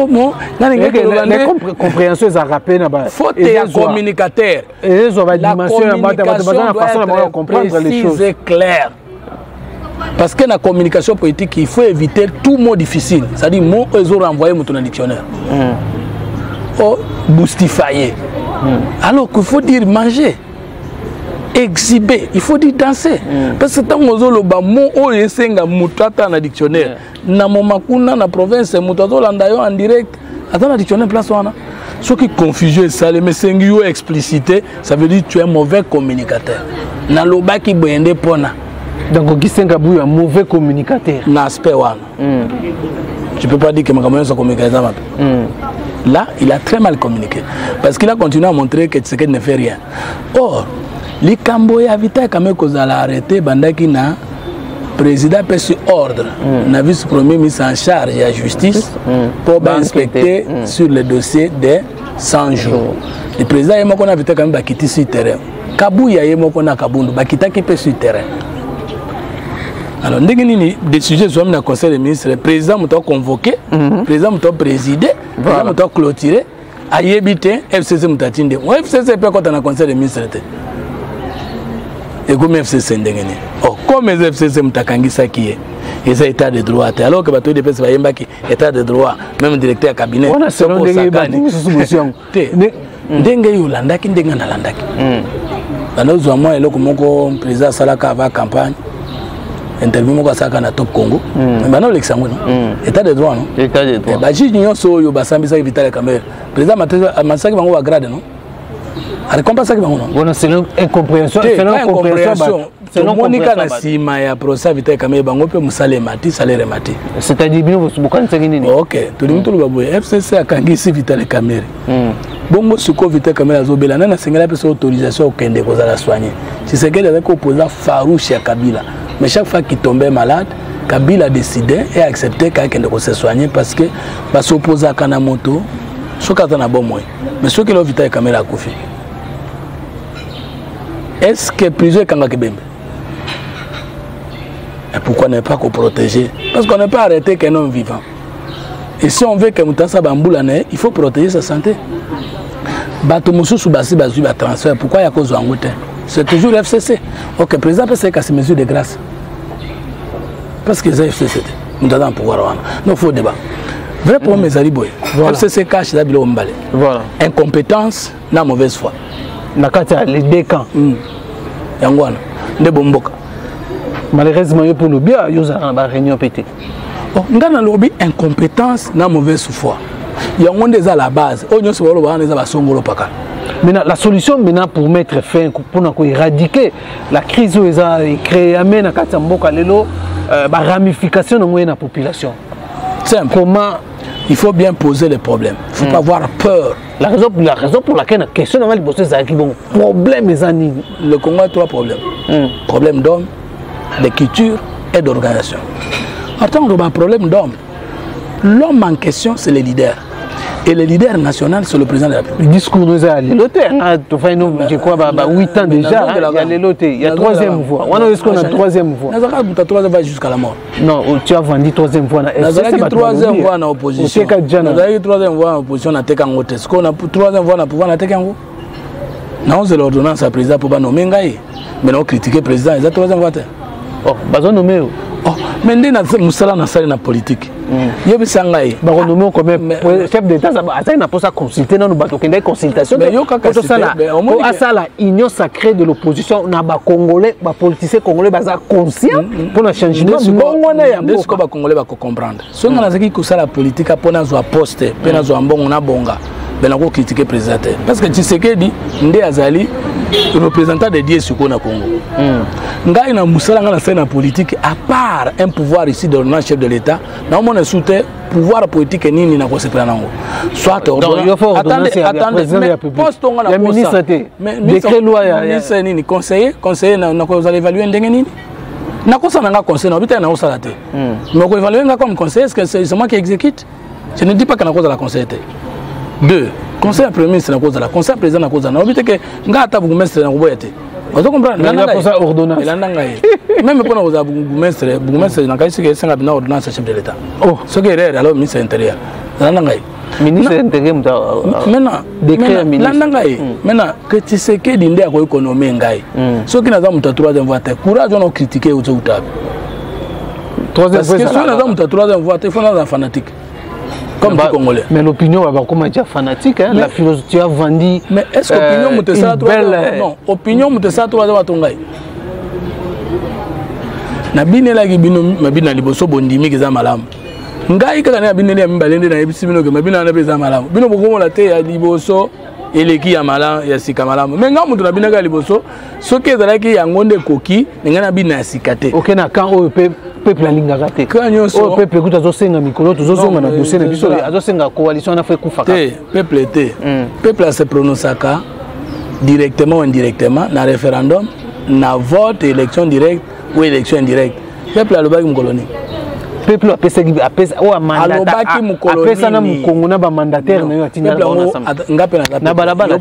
compréhension est rappelée faute de communicateur. La communication doit être précise et claire. Parce que dans la communication politique, il faut éviter tout mot difficile. C'est-à-dire mot ils ont renvoyé mon dictionnaire. Oh, boustifier. Alors qu'il faut dire manger. Exhiber, il faut dire danser. Parce que tant que vous avez le mot, vous avez un dictionnaire. Dans la province, vous avez en direct. Dans le dictionnaire, ce qui est confusion, mais c'est explicité, ça veut dire que tu es un mauvais communicateur. Dans le bas qui est donc, vous êtes un mauvais communicateur. L'aspect, tu ne peux pas dire que je suis un communicateur. Là, il a très mal communiqué. Parce qu'il a continué à montrer que Tshisekedi ne fait rien. Or, les Camboyes avaient quand même arrêté Bandaki na président peut sur ordre na vice-premier mis en charge de la justice pour inspecter sur le dossier de 100 jours. Le président est moko na vite quand même quitter sur terrain. Kabuya est moko na Kabundu bakita qui peut sur terrain. Alors ndenge nini des sujets sont na conseil des ministres, le président m'a convoqué, le président m'a présidé, le président m'a clôturé, a yébité FCC m'a tindé. Moi FCC peut quand on a conseil des ministres. Et comme FCC ndenge nini. Oh comme les FCC m'a kangisa qui est et ça état de droit alors que bateau de pèse va yemba qui état de droit même directeur cabinet on a selon des solutions ndenge yolanda ki ndenge na landa ki bana zo moi eloko moko président salaka va campagne interview moko saka na Top Congo bana olexango non état de droit non état de droit ba juge nyonso yo basambisa Vital Kamerhe président masaki bango wa grade non ari compasa ki bango non bon c'est une incompréhension selon Monica na sima ya procès Vital Kamerhe bango pe musale mati salaire mati c'est-à-dire bino bokani tsaki nini OK tulingi tulu baboye FCC akangisi Vital Kamerhe bongo suko Vital Kamerhe azobela na sengela pe autorisation okende kozala soigner si c'est qu'elle avec opposant farouche ya Kabila mais chaque fois qu'il tombait malade Kabila a décidé et a accepté qu'il ne se soigner parce que bah s'opposer à Kanamoto ce qui est bon moyen mais ce qui est Vital Kamerhe a confié est-ce que plusieurs Kanga Kebembe et pourquoi ne pas protéger parce qu'on ne peut pas arrêter qu'un homme vivant et si on veut que Moutassa Bamboulane il faut protéger sa santé bato mususu basi bazui ba transfert pourquoi il y a cause d'angote c'est toujours FCC OK président peut c'est ces mesures de grâce parce que c'est FCC nous devons pouvoir non faut débat vrai pour mes aliboy FCC cache la bilo mbale voilà incompétence na mauvaise foi nakata les deux camps yangwana nde bomboka malheureusement pour le bien yoza na réunion pété oh ngana lobi incompétence na mauvaise foi yango ndeza la base o nyonso balo bana za basongolo paka maintenant la solution maintenant pour mettre fin pour éradiquer la crise où ils a créé amena kata mboka lelo ba ramification de moyen la population simple comment il faut bien poser les problèmes il faut pas avoir peur la raison pour laquelle la question normale bosser ça qui bon problème les années le Congo a trois problèmes problème d'homme de culture et d'organisation attends on a un problème d'homme l'homme en question c'est le leader et le leader national c'est le président de la République. Le discours nous a l'éloté, je crois 8 ans déjà, il y a l'éloté, il y a troisième voie. On a troisième voie. La troisième voie jusqu'à la mort. Non, tu as vendu troisième voie. La troisième voie en opposition. La troisième voie en opposition na tekangote. Ce qu'on a troisième voie na pouvoir na tekango. Non, c'est l'ordonnance à président pour nommer ngai. Mais non critiquer président, c'est la troisième voie. Oh, bazo nommé. Oh, mais ndé na musala na sali na politique. Yebi sangai. Ba renommé comme chef d'état ça n'a pas ça consulter non bato kende consultation. Mais yo kaka ça la union sacrée de l'opposition na ba congolais, ba politiciens congolais baza conscient pour le changement bongo na ya mboka ba congolais ba comprendre. So ngana zaki ko sala politique pona zo poste, pena zo mbongo na bonga. Ben ko critiquer président parce que Tshisekedi ndé azali représentant de Dieu sur Congo. Ngai na musala ngana fait na politique à part un pouvoir ici de notre chef de l'État, na on a soutenu pouvoir politique nini na ko se prendre nango. Soit attendez, poste on a ministre décret loi ya nini conseiller na ko vous allez évaluer ndenge nini. Na ko ça na conseiller na bita na ko sala te. Mais ko évaluer nga comme conseiller est-ce que c'est moi qui exécute? Je ne dis pas que na ko la conseiller. Deux, conseil premier ministre na cause la conseil président na cause na obite que nga ata bourgmestre na koboyate. Vous comprenez? Là pour ça ordonnance. Même pour nous bourgmestre na kaisi que senga bina ordonnance chef de l'état. Oh, ce qui est alors ministre intérieur. Là ministre intérieur maintenant décret ministre. Maintenant que tu sais que dinde ko économie ngai. Ce qui na za muta troisième voie te courage on critiquer au utabi. Troisième voie. Parce que na za muta troisième voie te faut na fanatique. Comme les Congolais. Mais l'opinion va comme dire fanatique, hein? La philosophie a vendu. Mais est-ce que l'opinion me te ça non, opinion me te ça toi va tongai. Na bine la bino mabina liboso bondimi kiza malamu. Ngai kaka na bine ya mbalende na ebisi bino ke mabina na pesa malamu. Bino bokomo la te ya liboso eleki ya malamu ya sika malamu. Mais nga mutu na bina ga liboso soki ezalaki ya ngonde koki ngana bina ya sikate. OK na quand o peuple alingaka te o peuple kuta zosenga mikolo tozozonga na dossier na biso azosenga coalition na fait kufaka te peuple se prononcaka directement ou indirectement na référendum na vote élection directe ou élection indirecte Peuple a le colonie. Peuple a pesa ou a mandataire. A pesa na mukongo na ba mandataire na yo atinda na balabala.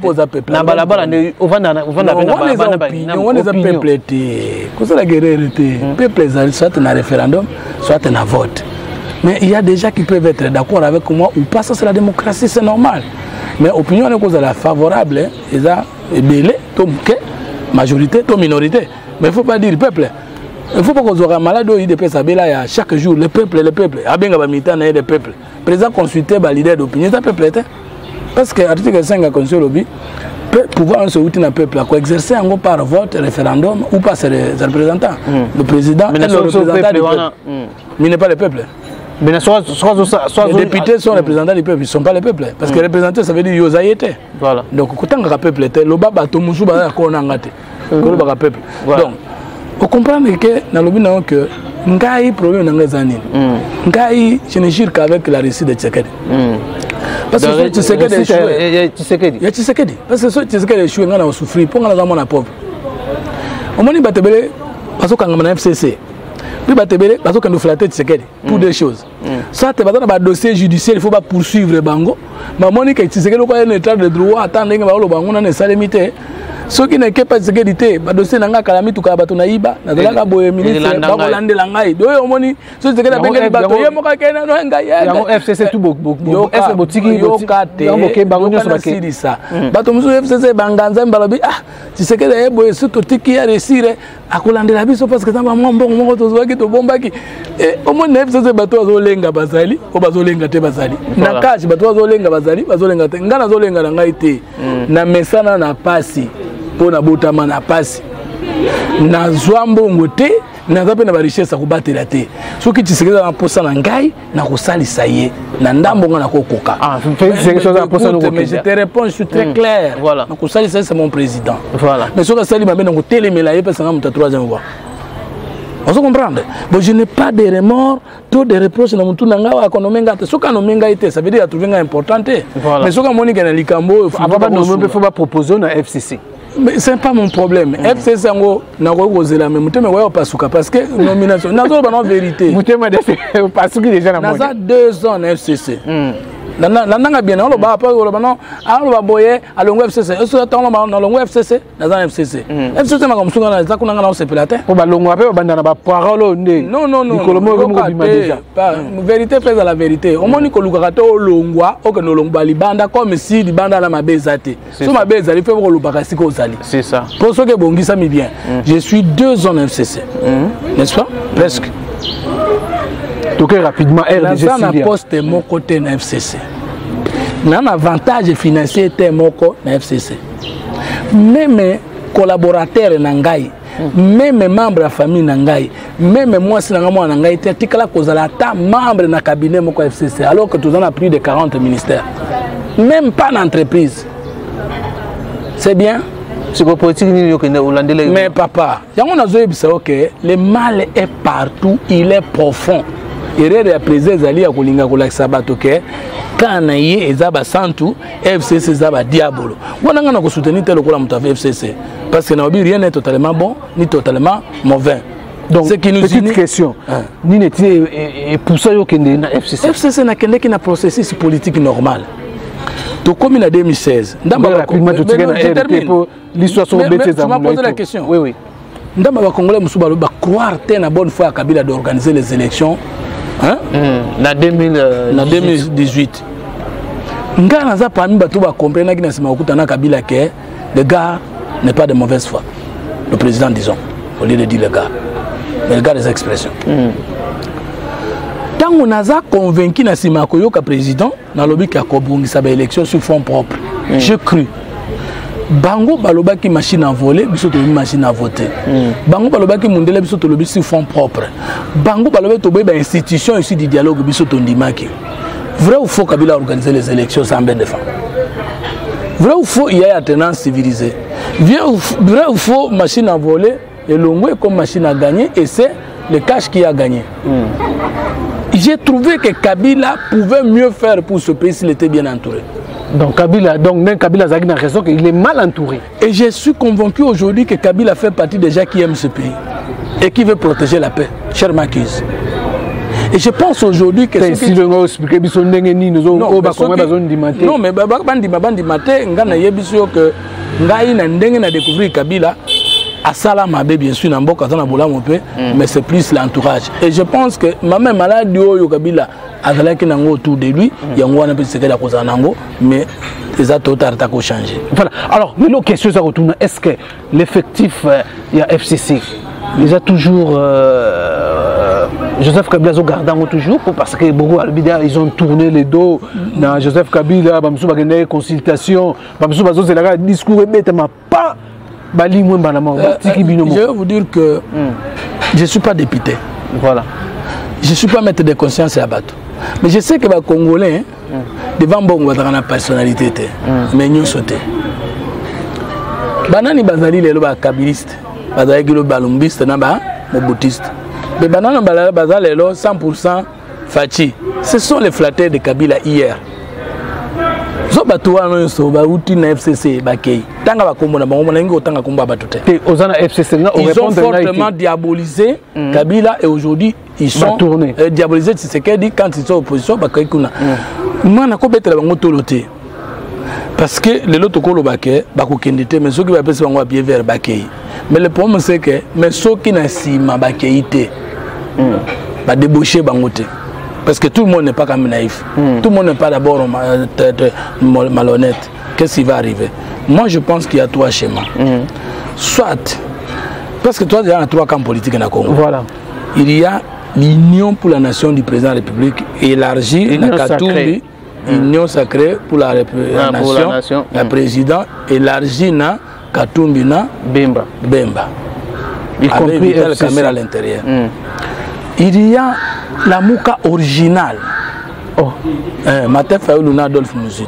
Na balabala ne ovanda na balabala. On est un peuple té. Cause la guerre té. Peuple soit na référendum, soit na vote. Mais il y a des gens qui peuvent être d'accord avec moi ou pas, ça c'est la démocratie, c'est normal. Mais l'opinion est cause la favorable, ils ont belé, majorité, minorité. Mais il ne faut pas dire peuple. Il ne faut pas qu'on soit malade de PSA chaque jour, le peuple. Ah bien, le peuple. Président consulté, leader d'opinion, c'est le peuple. Parce que l'article 5 a conçu le pouvoir se outil dans peuple, exercer en gros par vote, référendum ou pas ses représentants. Le président est le représentant du peuple. Mais il n'est pas le peuple. Mais les députés sont représentants du peuple, ils ne sont pas le peuple. Parce que représenter, ça veut dire qu'ils ont été. Voilà. Donc, quand on a le peuple, le baba, tout le monde a été. Donc, vous comprenez que dans le but que Ngai problème dans les années. Ngai, je ne jure qu'avec la réussite de Tshisekedi. Parce que Tshisekedi est échoué. Il y a Tshisekedi. Parce que Tshisekedi est échoué, on a souffert. Pour qu'on a pauvre. Au moment où il parce qu'on a un FCC. Puis parce qu'on a flatté Tshisekedi. Pour deux choses. Soit tu as un dossier judiciaire, il ne faut pas poursuivre Bango. Mais Monique Tshisekedi, quand il y a un état de droit, attendre que Bango n'a pas limité. Ceux qui n'ont pas de sécurité, le dossier n'a pas de tout cas, naïba, n'a pas de ministre, n'a de langai. Donc, on dit, ceux qui n'ont pas de bateau, il y a un FCC tout beaucoup. Il y a un FCC, il y a un FCC, Banganza, Mbalabi. Ah, tu sais que les boys, surtout qui a réussi à couler la vie, parce que ça va mon bon, mon qui te bombaki. Au moins, FCC bateau à Zolenga Bazali, au Bazolenga Tebazali. Nakash, bateau à Zolenga Bazali, Bazolenga Ngana Zolenga Langaïté, na Messana na Passi. Pour na botama na pasi na zwambongo te na zape na richesse ko batela te soki Tshisekedi na posa na ngai na ko salisa ye na ndambonga na kokoka mais je te réponds, je suis très clair. Voilà. Na ko salisa c'est mon président. Voilà. Mais soki sali mabe na ko telemela ye parce que na troisième fois. On se comprend. Bon, je n'ai pas de remords, trop de reproches dans mon tour nanga wa konomenga te soka no menga ite, ça veut dire trouver un importante. Mais soka monika na likambo faut pas proposer na FCC. Mais ce n'est pas mon problème. FCC n'a pas osé la même. Parce que nomination. N'a pas de vérité. N'a pas 2 ans FCC. Nanga bien, on va pas boyer à l'ongue FCC. Est-ce que on va l'ongue FCC dans un FCC. FCC m'a comme ça dans les accords dans ce pilote. On va l'ongue après on va dans parole non non non. Vérité fait la vérité. Au moins Nicolas Karato longwa au que no longba libanda comme si libanda la mabezate. Sur ma beza il fait pour le bakasi ko sali. C'est ça. Pour ceux qui bongi ça mi bien. Je suis 2 ans FCC. N'est-ce pas? Presque. Donc rapidement, RDG Syria. Na poste mon côté na FCC. Un avantage financier était mon côté na FCC. Même collaborateur nangai, même membre de la famille nangai, même moi si nangai moi nangai était tikala kozala ta membre na cabinet mon FCC alors que tout en a plus de 40 ministères. Même pas d'entreprise. C'est bien. Mais papa, le mal est partout, il est profond. Erreur ya président Zali ya kolinga kolakisa bato ke kana ye ezaba santu FCC zaba diabolo. Wana ngana ko soutenir tel ko la muta FCC parce que na obi rien n'est totalement bon ni totalement mauvais. Donc ce qui nous petite question. Ni n'était et pour ça yo kende na FCC. FCC na kende ki na processus politique normal. To comme en 2016. Ndamba rapidement tout na pour l'histoire sur bêtise à moi. Tu m'as posé la question. Oui oui. Ndamba ba Congolais musuba ba croire té na bonne foi à Kabila d'organiser les élections. Hein? Na 2018. Nga naza parmi bato ba comprendre ki na sima okutana Kabila que le gars n'est pas de mauvaise foi. Le président disons, au lieu de dire le gars. Mais le gars des expressions. Tant on a convaincu na sima koyoka président na lobby ka kobungisa ba élection sur fonds propres. Je cru. Bango balobaki machine à voler, biso to machine à voter. Bango balobaki mundele biso to lobi sur fonds propres. Bango balobaki to ba institution ici du dialogue biso to ndimaki. Vrai ou faux Kabila organiser les élections sans ben défendre. Vrai ou faux il y a une tendance civilisée. Vrai ou faux machine à voler et l'ongwe comme machine à gagner et c'est le cash qui a gagné. J'ai trouvé que Kabila pouvait mieux faire pour ce pays s'il était bien entouré. Donc même Kabila a raison qu'il est mal entouré. Et je suis convaincu aujourd'hui que Kabila fait partie des gens qui aiment ce pays. et qui veut protéger la paix, cher Marquise. Et je pense aujourd'hui que si je vais expliquer non mais bandi maté ngana yebisio que ngai na ndenge na découvrir Kabila à Salamabe bien sûr na mboka na bolamu pe mais c'est plus l'entourage et je pense que même malade yo Kabila azalaki nango autour de lui yango wana pe sekela koza nango mais les autres tard ko changer. Voilà. Alors, mais l'autre question ça retourne, est-ce que l'effectif il y a FCC ils ont toujours Joseph Kabila gardant toujours parce que beaucoup ils ont tourné les dos dans Joseph Kabila, bamsou bagene consultation, bamsou bazo c'est la discours bêtement pas bali moins banamo. Je vais vous dire que je suis pas député. Voilà. Je suis pas maître de conscience à Bato. Mais je sais que les Congolais devant bon on va personnalité mais nous sauter. Banani bazali les loba kabiliste. Bazali le balumbiste naba mobutiste. Les bananes bazali les 100% Fachi. Ce sont les flatteurs de Kabila hier. Zobatouwa no so ba uti na FCC bakei. Tanga bakombo na bango na ngo tanga komba batute. Ozana FCC na ils ont fortement diabolisé Kabila et aujourd'hui ils sont diabolisés Tshisekedi quand ils sont opposition bakei kuna. Mana ko betela bango tolote. Parce que les autres kolo baké bakokendite mais ceux qui va passer bango pied vers bakei. Mais le problème c'est que mais ceux qui na sima bakeité ba débaucher bangote. Parce que tout le monde n'est pas comme naïf. Tout le monde n'est pas d'abord malhonnête. Qu'est-ce qui va arriver? Moi, je pense qu'il y a trois schémas. Soit, parce que toi, il y a trois camps politiques dans le Congo. Voilà. Il y a l'union pour la nation du président de la République élargie, l'union sacrée pour la nation, le président élargie na Katumbi na Bemba. Y compris la caméra à l'intérieur. Il y a la Mouka originale. Matin Fayoulou Adolphe Mouzit.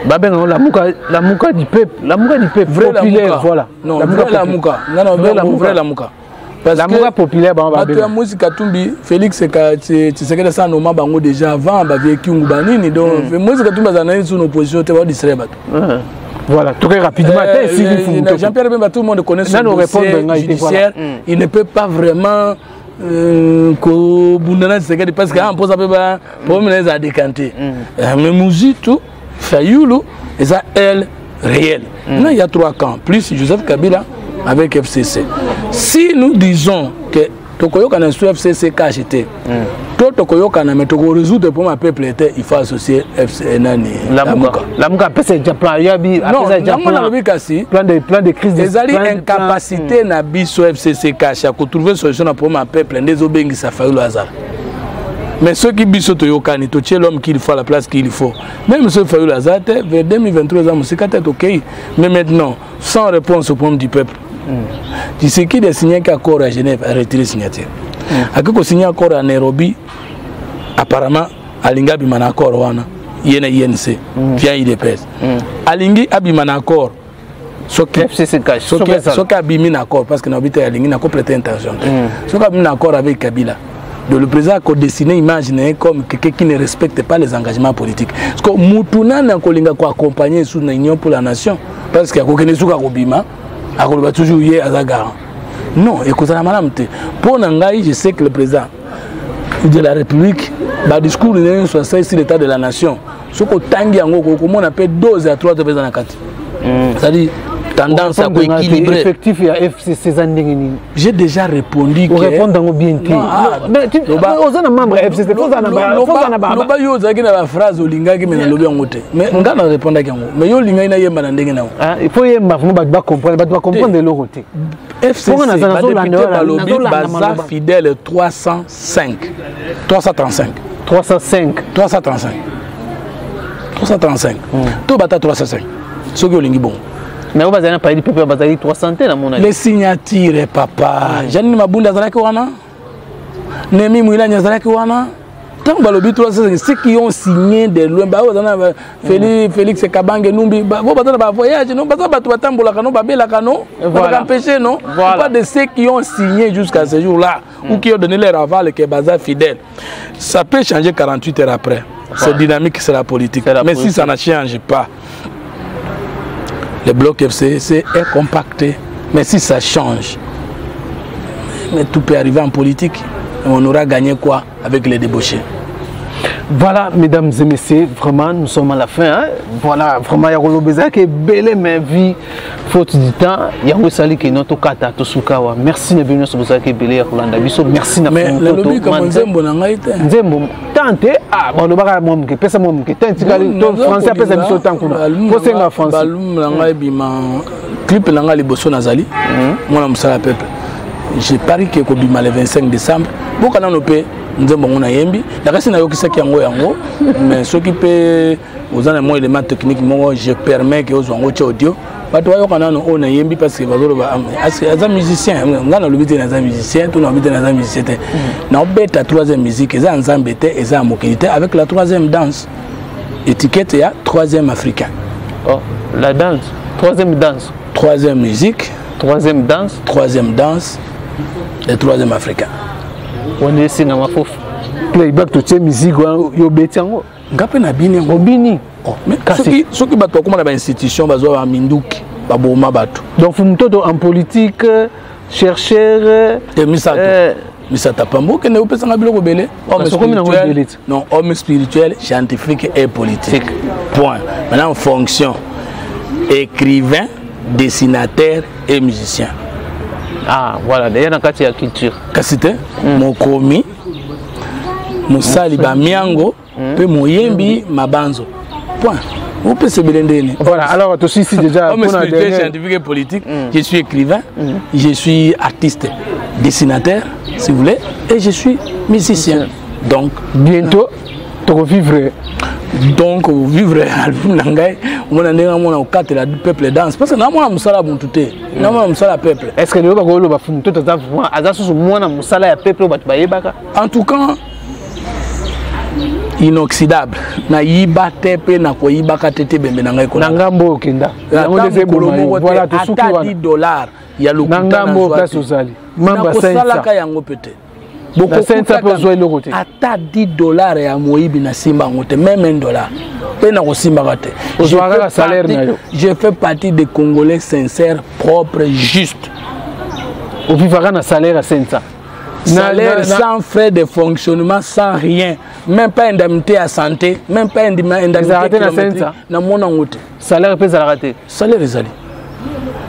La Mouka du peuple. La Mouka du peuple. Vrai populaire, la Mouka. voilà. Non, vrai la Mouka. Non, vrai la Mouka. La Mouka populaire, la musique Katumbi, Félix, tu sais que ça nous m'a déjà avant, avec Banini. Donc, musique Katumbi, ça n'a une opposition, tu vas distraire. Voilà, très rapidement. Jean-Pierre Bemba, tout le monde connaît son dossier judiciaire. Il ne peut pas vraiment parce qu'on pose un peu pour me décanter. Mais musique, Fayoulou, et ça, elle, réelle. Là, il y a trois camps. Plus Joseph Kabila avec FCC. Si nous disons que Tokoyo kana sur FCC KHT, Tokoyo kana mais Tokoyo résoudre pour ma peuple il faut associer FCC nani. La Mouka peut c'est plan yabi plan de crise des incapacité na biso FCC KHT pour trouver solution pour ma peuple des obengi ça fait le hasard. Mais ceux qui biso toyokani to l'homme qu'il faut à la place qu'il faut. Même ce fait le hasard vers 2023 ans c'est OK. Mais maintenant sans réponse au problème du peuple. Tu sais qui a signé un accord à Genève a retiré signature. A qui a signé un accord à Nairobi, apparemment, Alinga a un accord via INC, via IDPS. Alingi a un accord. Ce qui a un accord, parce que Nabita Alingi a complète intention. Ce qui a un accord avec Kabila. Le président a dessiné imaginer comme quelqu'un qui ne respecte pas les engagements politiques. Parce que Moutounan n'a pas accompagné sous l'Union pour la nation. Parce qu'il y a quelqu'un qui a Bima. Toujours hier à Zagara. Non, écoutez, pour Nangaï, je sais que le président de la République, le discours de sur l'état de la nation, ce qu'on tangue en gros, comment on appelle 2 à 3 présidents à 4. C'est-à-dire, tendance à équilibrer. Effectif, il y a FCC. J'ai déjà répondu que. Vous répondez bien. Vous êtes un membre FCC. Vous êtes un membre. La phrase au linga qui me l'a dit. Mais on va répondre à vous. Mais yo linga ina yemba ndenge na. Il faut yemba vous ba comprendre de l'autre côté. FCC député Baza fidèle 305. 335. 335. Tout bata 305. Ce que lingi bon. Mais vous avez pas dit peuple bazali 300 na mon avis. Les signatures papa. Janine Mabunda zalaki wana. Nemi Mouilanya zalaki wana. Tant balobi 300 ceux qui ont signé de loin ba ozana Félix Kabange Numbi ba bazana ba voyage non bazana batu batambola kano ba belaka non ba empêcher non pas de ceux qui ont signé jusqu'à ce jour-là ou qui ont donné leur aval que baza fidèle. Ça peut changer 48 heures après. C'est dynamique, c'est la politique. Mais si ça ne change pas le bloc FCC est compacté, mais si ça change, mais tout peut arriver en politique. Et on aura gagné quoi avec les débauchés? Voilà, mesdames et messieurs, vraiment, nous sommes à la fin. Hein? Voilà, vraiment, il y a un peu qui est belle, mais vie, faute du temps. Il y a un peu qui est notre kata, Tosukawa. Merci de venir sur le qui est belle, merci de mais le lobby, comme on Zembo, on a été. Zembo, tante, ah, bon, le bagage, moi, qui pèse moi, qui tente, français, pèse un peu tant qu'on a. Pour c'est la France. Clip, l'anga, les bossons nazali. Moi, je suis peuple. J'ai pari que le 25 décembre, beaucoup de pays. Nous avons un yembi. La reste n'a aucun qui yango, mais ce qui peut aux éléments éléments techniques, moi je permets que aux audio. Pas toi on a un yembi parce que les musiciens, on a l'habitude des musiciens, tout l'habitude des musiciens. Non bête la troisième musique, ils ont ensemble et ils ont mobilité avec la troisième danse. Étiquette il y a troisième africain. Oh, la danse, troisième danse. Troisième musique. Troisième danse. Troisième danse. Et troisième africain. On est ici dans ma fouf. Playback to tche musique yo betiango. Ngape na bini obini. Oh, mais ceux qui battent comment la institution bazo a minduki baboma batu. Donc vous mtoto en politique chercheur et misata pambo que ne opesa ngabilo belé. Non, homme spirituel, scientifique et politique. Point. Maintenant fonction écrivain, dessinateur et musicien. Ah, voilà, d'ailleurs, dans la culture. Kasite, mon komi, mon saliba miango, pe mon yembi, ma banzo. Point. Vous pouvez se blender. Voilà, alors, tu suis ici déjà. Homme spirituel, scientifique et politique. Je suis écrivain, je suis artiste, dessinateur, si vous voulez, et je suis musicien. Donc, bientôt, tu vas vivre. Donc, vous vivrez l'album Langai, on a un cadre de peuple danse. Parce que nous avons un musala bon tout est. Nous avons un musala peuple. Est-ce que nous avons un tout à musala peuple en tout cas, inoxydable. Na yiba tepe na ko yiba katete bembe na ngai ko. Nangambo kenda. Voilà, tout ce qui $10. Il y a le Nangambo place osali. Mamba sala ka yango peut-être. Beaucoup ça peut jouer le côté. Ata $10 ya moyibi na simba ngote même $1. Pena ko simba kate. Je fais partie des Congolais sincères, propres, justes. Au vivra na salaire à 500. Salaire sans frais de fonctionnement, sans rien. Même pas indemnité à santé, même pas indemnité kilométrique. Na mona ngote. Salaire peut la rater. Salaire ezali.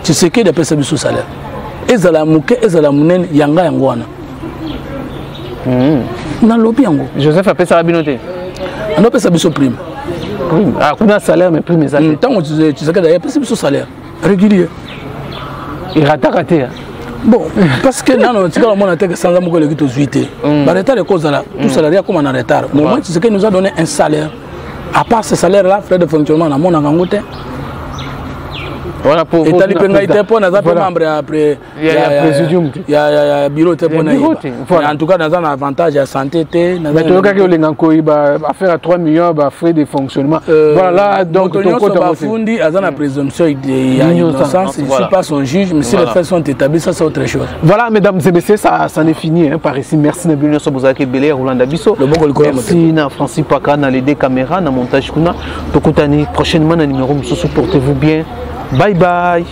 Tu sais que des personnes sous salaire. Ezala muke, ezala munene yanga yangwana. Na lobi yango. Joseph a payé sa binoté. On a payé sa prime. Prime. Ah, on a salaire mais prime ça. Tant que tu sais que d'ailleurs payé sa salaire régulier. Il raté. Bon, parce que non, tu vois, on a été sans amour que le guide aux 8. Par retard de cause là, tout salarié comme on a retard. Mais moi, tu sais qu'il nous a donné un salaire. À part ce salaire là, frais de fonctionnement, on a mon angangote. Voilà pour et tu as pour membre après il y a bureau en tout cas dans un avantage à santé mais tu vois que va faire 3 millions de frais de fonctionnement voilà donc ton côté fundi a la présomption d'innocence je suis pas son juge mais si les faits sont établis ça c'est autre chose. Voilà mesdames et messieurs ça n'est fini par ici. Merci na bino so bozaki belé Rolanda Biso merci na Francis Paka na les deux caméras na montage kuna tokutani prochainement na numéro mususu portez-vous bien. Bye bye.